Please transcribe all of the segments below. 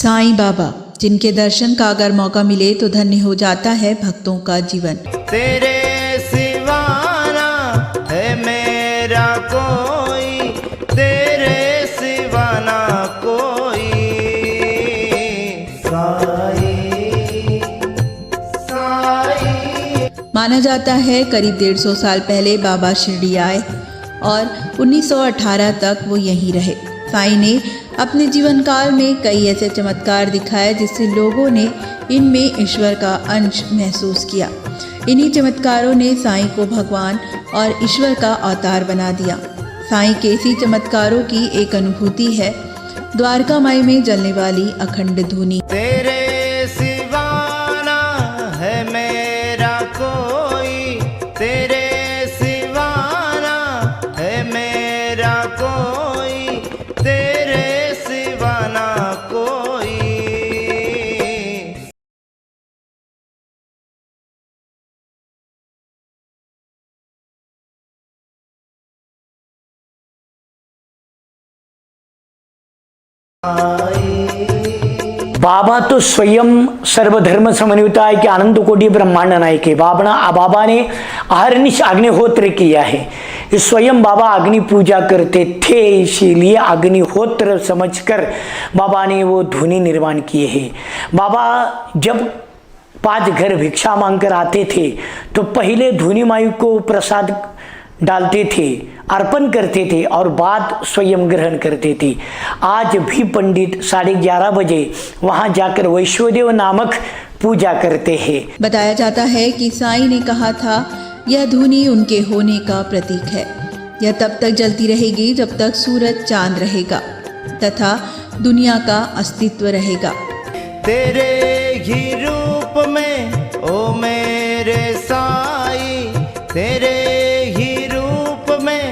साईं बाबा, जिनके दर्शन का अगर मौका मिले तो धन्य हो जाता है भक्तों का जीवन। तेरे सिवाना है मेरा कोई, तेरे सिवाना कोई। साईं साईं। माना जाता है करीब 150 साल पहले बाबा शिरडी आए और 1918 तक वो यहीं रहे। साईं ने अपने जीवन काल में कई ऐसे चमत्कार दिखाए जिससे लोगों ने इनमें ईश्वर का अंश महसूस किया। इन्हीं चमत्कारों ने साईं को भगवान और ईश्वर का अवतार बना दिया। साईं के इसी चमत्कारों की एक अनुभूति है द्वारका माई में जलने वाली अखंड धूनी। तेरे सिवाना है मेरा कोई, तेरे सिवाना है मेरा कोई, तेरे सिवाना कोई। बाबा तो स्वयं सर्वधर्म समन्विताय के अनंत कोटि ब्रह्मांड नायक है। बाबा ने अहरनिश अग्निहोत्र किया है। स्वयं बाबा अग्नि पूजा करते थे, इसीलिए अग्निहोत्र समझकर बाबा ने वो धुनी निर्माण किए हैं। बाबा जब 5 घर भिक्षा मांगकर आते थे तो पहले धुनी माई को प्रसाद डालते थे, अर्पण करते थे और बाद स्वयं ग्रहण करते थे। आज भी पंडित 11:30 बजे वहां जाकर वैष्णोदेव नामक पूजा करते हैं। बताया जाता है कि साईं ने कहा था यह धुनी उनके होने का प्रतीक है। यह तब तक जलती रहेगी जब तक सूरज चांद रहेगा तथा दुनिया का अस्तित्व रहेगा। तेरे ही रूप में ओ मेरे साईं, तेरे ही रूप में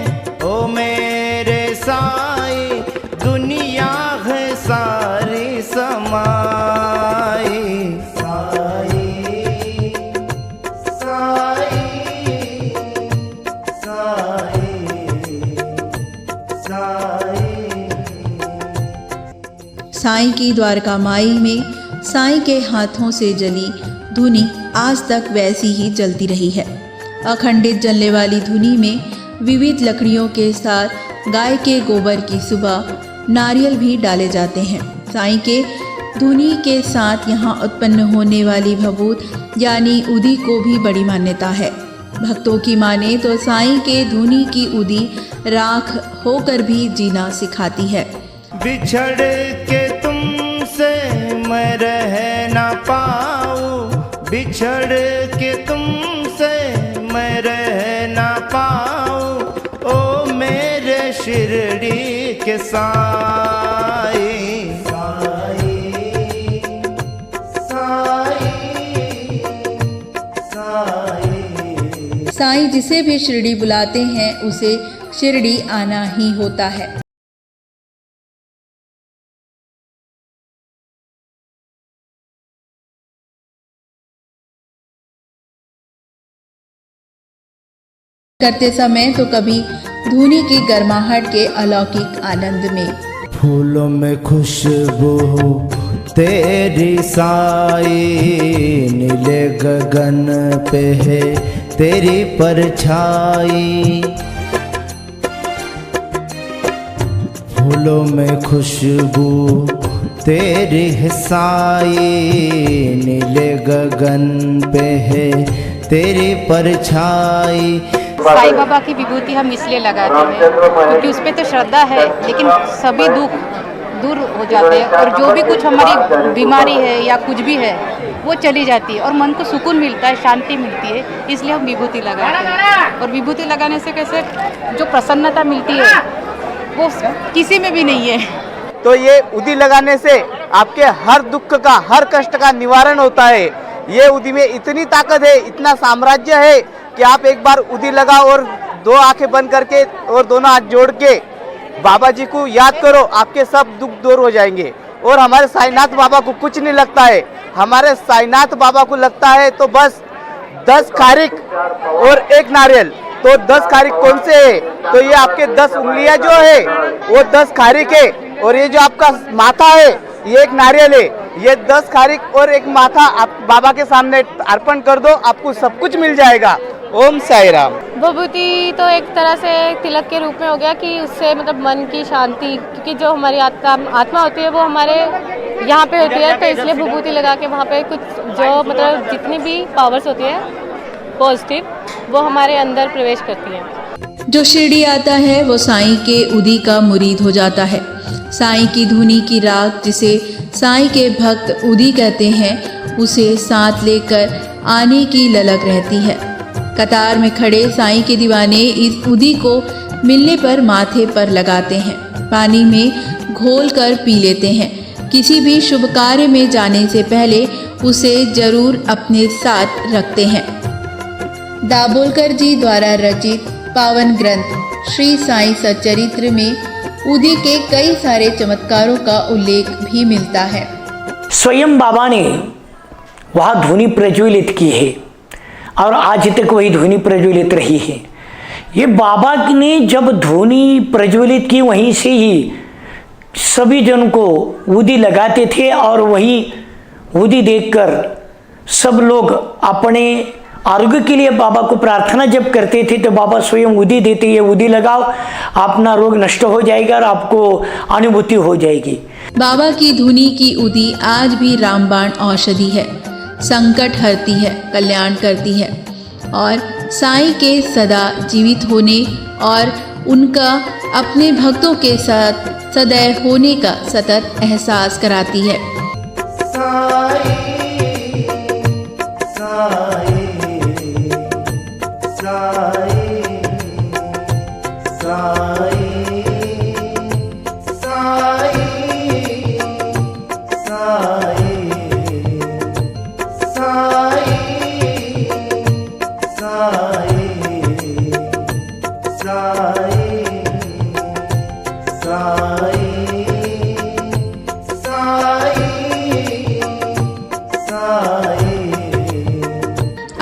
ओ मेरे साईं, दुनिया है सारी समाई। साईं साईं साईं। साईं की द्वारका माई में साईं के हाथों से जली धुनी आज तक वैसी ही जलती रही है। अखंडित जलने वाली धुनी में विविध लकड़ियों के साथ गाय के गोबर की सुबह नारियल भी डाले जाते हैं। साईं के धुनी के साथ यहाँ उत्पन्न होने वाली भभूत यानी उदी को भी बड़ी मान्यता है। भक्तों की माने तो साईं के धुनी की उदी राख होकर भी जीना सिखाती है। बिछड़ के तुमसे मैं रह ना पाऊं, बिछड़ के तुमसे मैं रह ना पाऊं, ओ मेरे शिरडी के साईं। साईं साईं साईं। साईं जिसे भी शिरडी बुलाते हैं उसे शिरडी आना ही होता है। करते समय तो कभी धुनी की गर्माहट के अलौकिक आनंद में। फूलों में खुशबू तेरी साई, नीले गगन पे है तेरी परछाई। फूलों में खुशबू तेरी साई, नीले गगन पे है तेरी परछाई। साईं बाबा की विभूति हम इसलिए लगाते हैं क्योंकि उस पर तो श्रद्धा है, लेकिन सभी दुख दूर हो जाते हैं और जो भी कुछ हमारी बीमारी है या कुछ भी है वो चली जाती है और मन को सुकून मिलता है, शांति मिलती है। इसलिए हम विभूति लगाते हैं और विभूति लगाने से कैसे जो प्रसन्नता मिलती है वो किसी में भी नहीं है। तो ये उदी लगाने से आपके हर दुख का, हर कष्ट का निवारण होता है। ये उदी में इतनी ताकत है, इतना साम्राज्य है कि आप एक बार उदी लगाओ और 2 आंखें बंद करके और दोनों हाथ जोड़ के बाबा जी को याद करो, आपके सब दुख दूर हो जाएंगे। और हमारे साईनाथ बाबा को कुछ नहीं लगता है, हमारे साईनाथ बाबा को लगता है तो बस 10 खारिक और 1 नारियल। तो 10 खारिक कौन से है? तो ये आपके 10 उंगलियां जो है वो 10 खारिक है और ये जो आपका माथा है ये एक नारियल है, ये 10 खारिक और एक माथा आप बाबा के सामने अर्पण कर दो, आपको सब कुछ मिल जाएगा। ओम साई राम। विभूति तो एक तरह से तिलक के रूप में हो गया कि उससे मतलब मन की शांति, क्योंकि जो हमारी आत्मा होती है वो हमारे यहाँ पे होती है, तो इसलिए विभूति लगा के वहाँ पे कुछ जो मतलब जितनी भी पावर्स होती है पॉजिटिव, वो हमारे अंदर प्रवेश करती हैं। जो शिरडी आता है वो साईं के उदी का मुरीद हो जाता है। साईं की धुनी की राग, जिसे साईं के भक्त उदी कहते हैं, उसे साथ लेकर आने की ललक रहती है। कतार में खड़े साईं के दीवाने इस उदी को मिलने पर माथे पर लगाते हैं, पानी में घोल कर पी लेते हैं। किसी भी शुभ कार्य में जाने से पहले उसे जरूर अपने साथ रखते हैं। दाभोलकर जी द्वारा रचित पावन ग्रंथ श्री साईं सच्चरित्र में उदी के कई सारे चमत्कारों का उल्लेख भी मिलता है। स्वयं बाबा ने वहाँ धुनी प्रज्वलित की है और आज तक वही धुनी प्रज्वलित रही है। ये बाबा ने जब धुनी प्रज्वलित की, वहीं से ही सभी जन को उदी लगाते थे और वही उदी देखकर सब लोग अपने आरोग्य के लिए बाबा को प्रार्थना जब करते थे तो बाबा स्वयं उदी देते, ये उदी लगाओ, अपना रोग नष्ट हो जाएगा और आपको अनुभूति हो जाएगी। बाबा की धुनी की उदी आज भी रामबाण औषधि है, संकट हरती है, कल्याण करती है और साईं के सदा जीवित होने और उनका अपने भक्तों के साथ सदैव होने का सतत एहसास कराती है।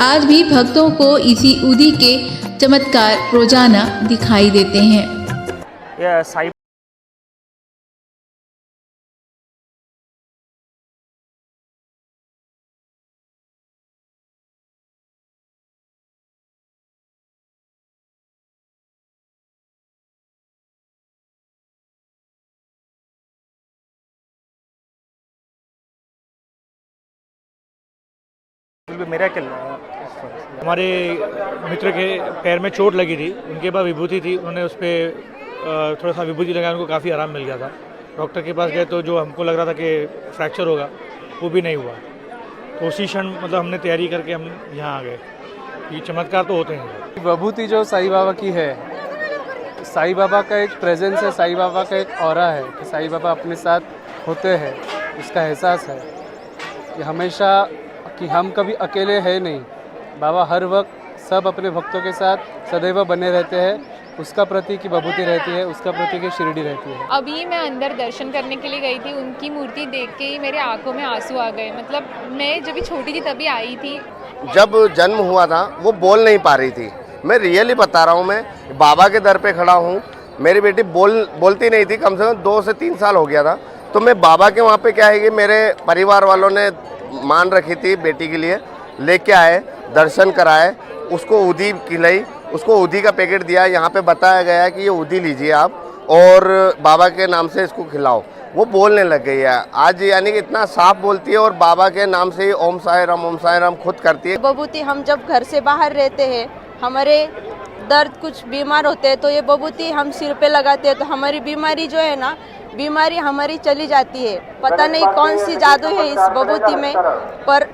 आज भी भक्तों को इसी उदी के चमत्कार रोजाना दिखाई देते हैं। साई मिरेकल। हमारे मित्र के पैर में चोट लगी थी, उनके पास विभूति थी, उन्होंने उस पर थोड़ा सा विभूति लगाया, उनको काफ़ी आराम मिल गया था। डॉक्टर के पास गए तो जो हमको लग रहा था कि फ्रैक्चर होगा वो भी नहीं हुआ, तो उसी क्षण मतलब हमने तैयारी करके हम यहाँ आ गए। ये चमत्कार तो होते हैं। विभूति जो साईं बाबा की है, साईं बाबा का एक प्रेजेंस है, साईं बाबा का एक ऑरा है कि साईं बाबा अपने साथ होते हैं, उसका एहसास है कि हमेशा कि हम कभी अकेले हैं नहीं, बाबा हर वक्त सब अपने भक्तों के साथ सदैव बने रहते हैं। उसका प्रतीक की विभूति रहती है, उसका प्रतीक शिरडी रहती है। अभी मैं अंदर दर्शन करने के लिए गई थी, उनकी मूर्ति देख के ही मेरे आंखों में आंसू आ गए। मतलब मैं जब भी छोटी थी तभी आई थी। जब जन्म हुआ था वो बोल नहीं पा रही थी, मैं रियली बता रहा हूँ, मैं बाबा के दर पे खड़ा हूँ। मेरी बेटी बोलती नहीं थी, कम से कम 2 से 3 साल हो गया था। तो मैं बाबा के वहाँ पे क्या है कि मेरे परिवार वालों ने मान रखी थी बेटी के लिए, लेके आए, दर्शन कराए, उसको उदी खिलाई, उसको उदी का पैकेट दिया। यहाँ पे बताया गया है कि ये उदी लीजिए आप और बाबा के नाम से इसको खिलाओ। वो बोलने लग गई है आज, यानी कि इतना साफ बोलती है और बाबा के नाम से ही ओम साई राम खुद करती है। विभूति हम जब घर से बाहर रहते हैं, हमारे दर्द कुछ बीमार होते हैं तो ये विभूति हम सिर पे लगाते हैं तो हमारी बीमारी जो है ना, बीमारी हमारी चली जाती है। पता नहीं कौन सी जादू है इस विभूति में, पर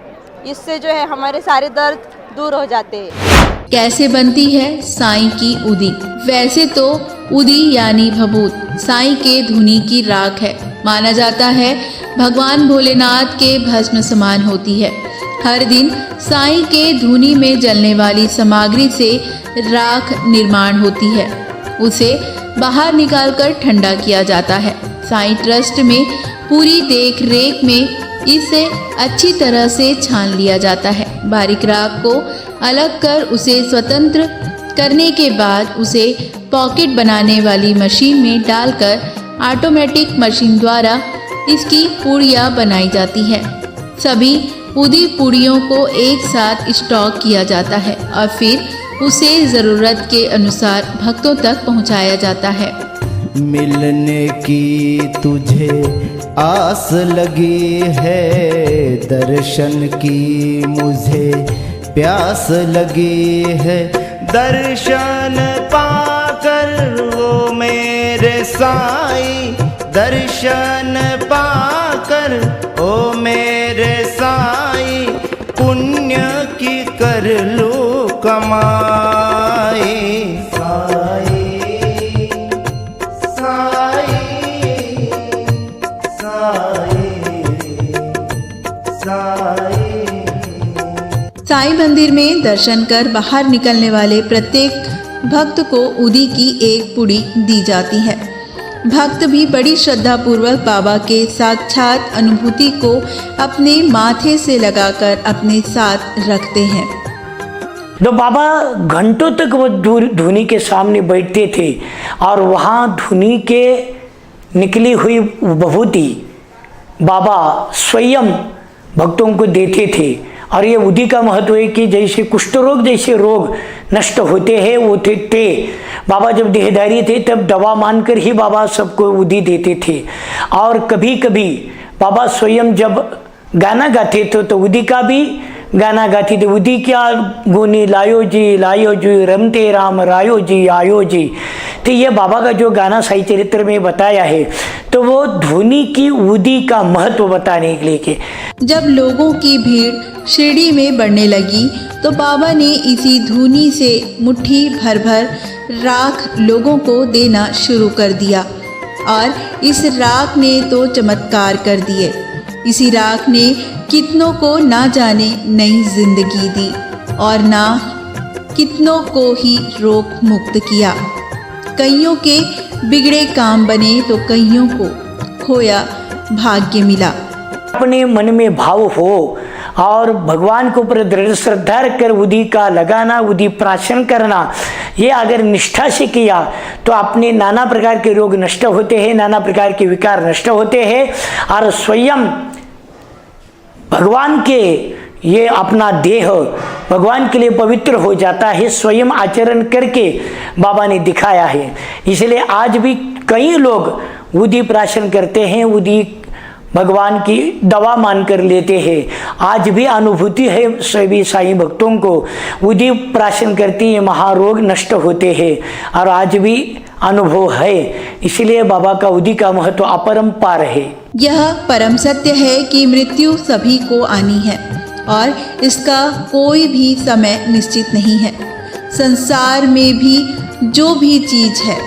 इससे जो है हमारे सारे दर्द दूर हो जाते हैं। कैसे बनती है साईं की उदी? वैसे तो उदी यानी भभूत साईं के धुनी की राख है। माना जाता है भगवान भोलेनाथ के भस्म समान होती है। हर दिन साईं के धुनी में जलने वाली सामग्री से राख निर्माण होती है, उसे बाहर निकालकर ठंडा किया जाता है। साईं ट्रस्ट में पूरी देख रेख में इसे अच्छी तरह से छान लिया जाता है। बारीक राख को अलग कर उसे स्वतंत्र करने के बाद उसे पॉकेट बनाने वाली मशीन में डालकर ऑटोमेटिक मशीन द्वारा इसकी पूड़ियाँ बनाई जाती है। सभी उदी पूड़ियों को एक साथ स्टॉक किया जाता है और फिर उसे ज़रूरत के अनुसार भक्तों तक पहुंचाया जाता है। मिलने की तुझे आस लगी है, दर्शन की मुझे प्यास लगी है। दर्शन पाकर वो मेरे साईं, दर्शन पाकर ओ मेरे साईं, पुण्य की कर लो कमाई। साईं साईं साईं। साईं मंदिर में दर्शन कर बाहर निकलने वाले प्रत्येक भक्त को उदी की एक पुड़ी दी जाती है। भक्त भी बड़ी श्रद्धापूर्वक बाबा के साक्षात अनुभूति को अपने माथे से लगाकर अपने साथ रखते हैं। तो बाबा घंटों तक वो धुनी के सामने बैठते थे और वहाँ धुनी के निकली हुई विभूति बाबा स्वयं भक्तों को देते थे। और ये उदी का महत्व है कि जैसे कुष्ठ रोग जैसे रोग नष्ट होते हैं वो थे बाबा जब देहधारी थे तब दवा मानकर ही बाबा सबको उदी देते थे। और कभी कभी बाबा स्वयं जब गाना गाते थे तो उदी का भी गाना गाती थी। उदी क्या गुनी लायो जी रमते राम रायो जी आयो जी। तो ये बाबा का जो गाना साई चरित्र में बताया है तो वो धुनी की उदी का महत्व बताने के लिए के। जब लोगों की भीड़ शिरडी में बढ़ने लगी तो बाबा ने इसी धुनी से मुट्ठी भर राख लोगों को देना शुरू कर दिया और इस राख ने तो चमत्कार कर दिए। इसी राख ने कितनों को ना जाने नई जिंदगी दी और ना कितनों को ही रोग मुक्त किया। कईयों के बिगड़े काम बने तो कईयों को खोया भाग्य मिला। अपने मन में भाव हो और भगवान के ऊपर दृढ़ श्रद्धा रखकर उदी का लगाना, उदी प्राशन करना, ये अगर निष्ठा से किया तो अपने नाना प्रकार के रोग नष्ट होते हैं, नाना प्रकार के विकार नष्ट होते हैं और स्वयं भगवान के ये अपना देह भगवान के लिए पवित्र हो जाता है। स्वयं आचरण करके बाबा ने दिखाया है। इसलिए आज भी कई लोग उदी प्राशन करते हैं, उदी भगवान की दवा मानकर लेते हैं। आज भी अनुभूति है सभी साईं भक्तों को, उदी प्राशन करती है महारोग नष्ट होते हैं और आज भी अनुभव है। इसलिए बाबा का उदी का महत्व अपरंपार है। यह परम सत्य है कि मृत्यु सभी को आनी है और इसका कोई भी समय निश्चित नहीं है। संसार में भी जो भी चीज है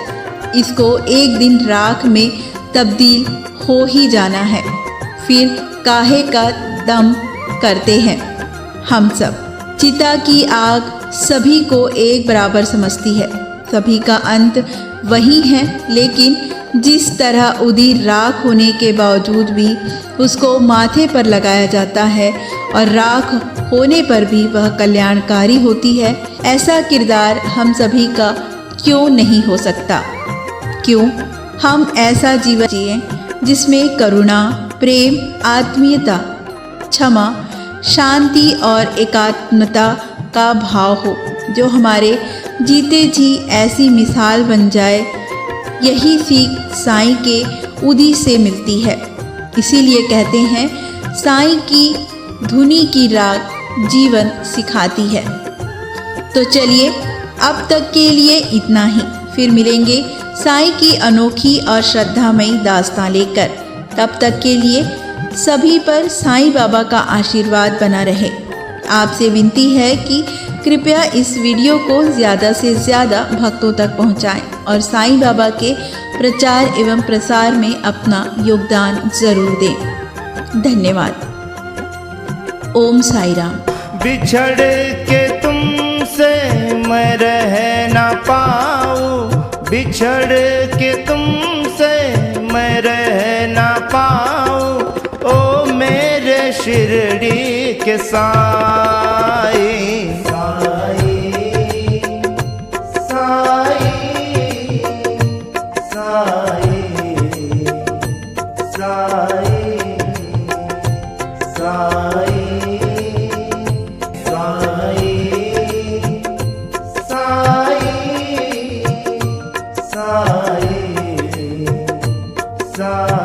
इसको एक दिन राख में तब्दील हो ही जाना है। फिर काहे का दम करते हैं हम सब। चिता की आग सभी को एक बराबर समझती है, सभी का अंत वही है। लेकिन जिस तरह उदी राख होने के बावजूद भी उसको माथे पर लगाया जाता है और राख होने पर भी वह कल्याणकारी होती है, ऐसा किरदार हम सभी का क्यों नहीं हो सकता? क्यों हम ऐसा जीवन जिए जिसमें करुणा, प्रेम, आत्मीयता, क्षमा, शांति और एकात्मता का भाव हो, जो हमारे जीते जी ऐसी मिसाल बन जाए। यही सीख साईं के उदी से मिलती है। इसीलिए कहते हैं साईं की धुनी की राग जीवन सिखाती है। तो चलिए अब तक के लिए इतना ही, फिर मिलेंगे साईं की अनोखी और श्रद्धामयी दास्तां लेकर। तब तक के लिए सभी पर साईं बाबा का आशीर्वाद बना रहे। आपसे विनती है कि कृपया इस वीडियो को ज़्यादा से ज़्यादा भक्तों तक पहुंचाएं और साईं बाबा के प्रचार एवं प्रसार में अपना योगदान ज़रूर दें। धन्यवाद। ओम साई राम। बिछड़ के तुमसे मैं रह ना पाऊँ, बिछड़ के तुमसे मैं रह ना पाऊँ, ओ मेरे शिरडी के साईं। साईं साईं साईं। साए